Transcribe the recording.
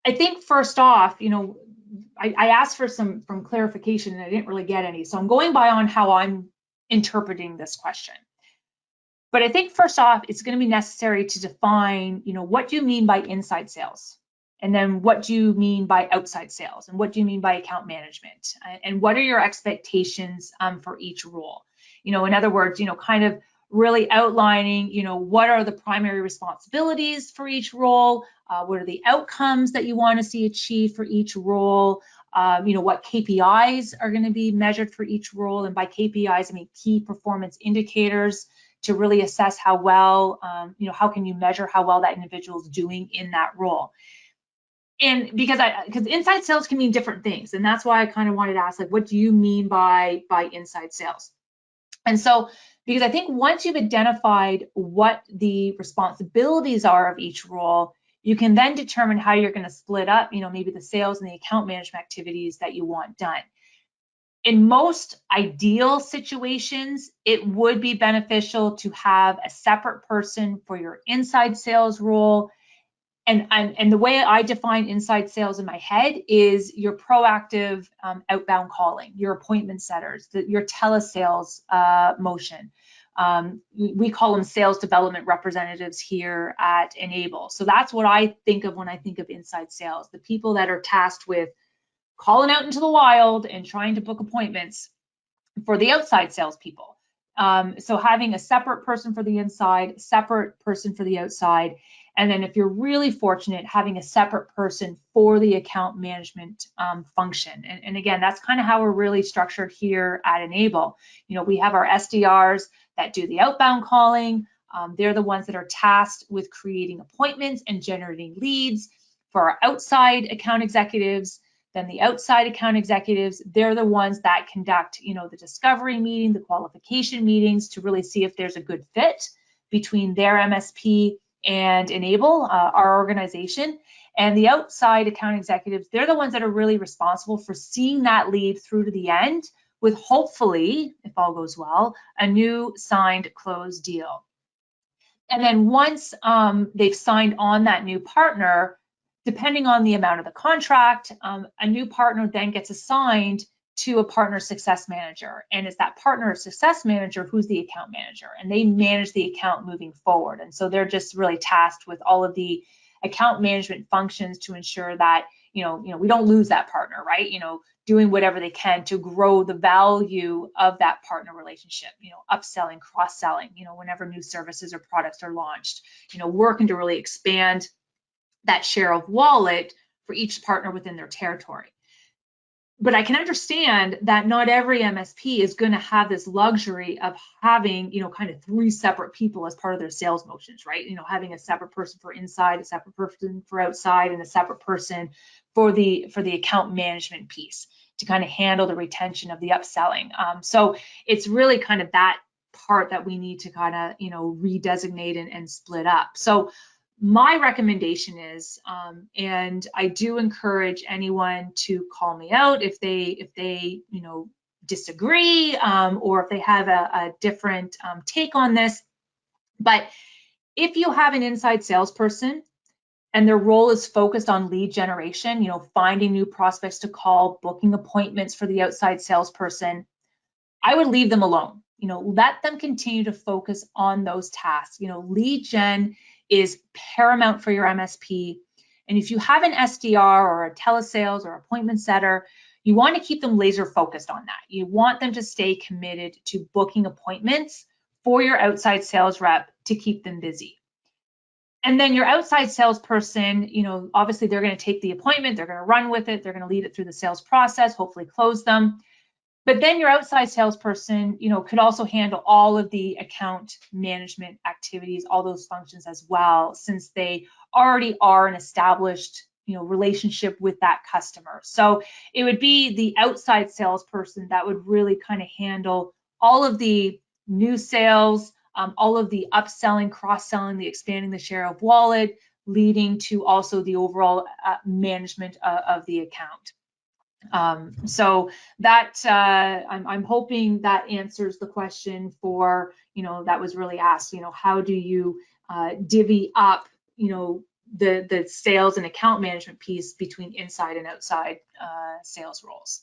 I think first off, I asked for some clarification and I didn't really get any. So I'm going by on how I'm interpreting this question. But I think first off, it's going to be necessary to define, what do you mean by inside sales? And then what do you mean by outside sales? And what do you mean by account management? And what are your expectations for each role? In other words, kind of really outlining, what are the primary responsibilities for each role? What are the outcomes that you want to see achieved for each role? What KPIs are going to be measured for each role? And by KPIs, I mean key performance indicators to really assess how well, how can you measure how well that individual is doing in that role. And because inside sales can mean different things. And that's why I kind of wanted to ask, like, what do you mean by inside sales? And so, because I think once you've identified what the responsibilities are of each role, you can then determine how you're going to split up, maybe the sales and the account management activities that you want done. In most ideal situations, it would be beneficial to have a separate person for your inside sales role. And the way I define inside sales in my head is your proactive outbound calling, your appointment setters, your telesales motion. We call them sales development representatives here at Enable. So that's what I think of when I think of inside sales, the people that are tasked with calling out into the wild and trying to book appointments for the outside salespeople. So having a separate person for the inside, separate person for the outside, and then if you're really fortunate, having a separate person for the account management function. And again, that's kind of how we're really structured here at Enable. We have our SDRs that do the outbound calling. They're the ones that are tasked with creating appointments and generating leads. For our outside account executives, then the outside account executives, they're the ones that conduct, the discovery meeting, the qualification meetings to really see if there's a good fit between their MSP and Enable, our organization. And the outside account executives, they're the ones that are really responsible for seeing that lead through to the end with hopefully, if all goes well, a new signed closed deal. And then once they've signed on that new partner, depending on the amount of the contract, a new partner then gets assigned to a partner success manager. And it's that partner success manager who's the account manager, and they manage the account moving forward. And so they're just really tasked with all of the account management functions to ensure that, we don't lose that partner, right? Doing whatever they can to grow the value of that partner relationship, upselling, cross-selling, whenever new services or products are launched, working to really expand that share of wallet for each partner within their territory. But I can understand that not every MSP is going to have this luxury of having, kind of three separate people as part of their sales motions, right? Having a separate person for inside, a separate person for outside, and a separate person for the account management piece to kind of handle the retention of the upselling. So it's really kind of that part that we need to kind of, redesignate and split up. So my recommendation is, and I do encourage anyone to call me out if they disagree, or if they have a different take on this. But if you have an inside salesperson and their role is focused on lead generation, finding new prospects to call, booking appointments for the outside salesperson, I would leave them alone. Let them continue to focus on those tasks. Lead gen is paramount for your MSP. And if you have an SDR or a telesales or appointment setter, you want to keep them laser focused on that. You want them to stay committed to booking appointments for your outside sales rep to keep them busy. And then your outside salesperson, obviously they're going to take the appointment, they're going to run with it, they're going to lead it through the sales process, hopefully close them. But then your outside salesperson, could also handle all of the account management activities, all those functions as well, since they already are an established, relationship with that customer. So it would be the outside salesperson that would really kind of handle all of the new sales, all of the upselling, cross-selling, the expanding the share of wallet, leading to also the overall management of the account. So that I'm hoping that answers the question for, that was really asked, how do you divvy up, the sales and account management piece between inside and outside sales roles.